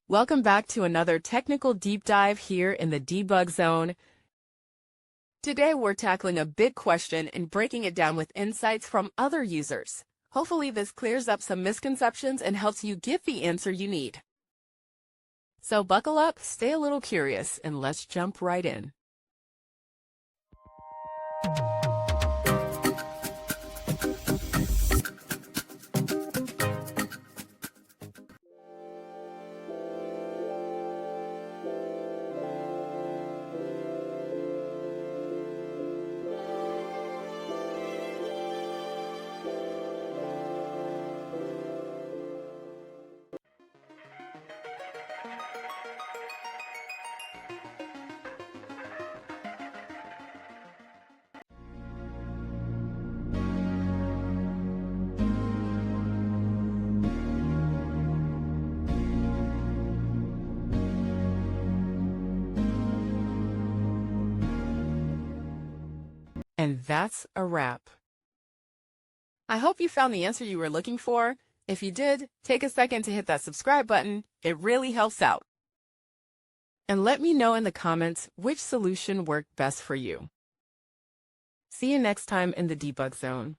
Welcome back to another technical deep dive here in the debug zone. Today we're tackling a big question and breaking it down with insights from other users. Hopefully this clears up some misconceptions and helps you get the answer you need. So buckle up, stay a little curious, and let's jump right in. And that's a wrap. I hope you found the answer you were looking for. If you did, take a second to hit that subscribe button. It really helps out. And let me know in the comments which solution worked best for you. See you next time in the debug zone.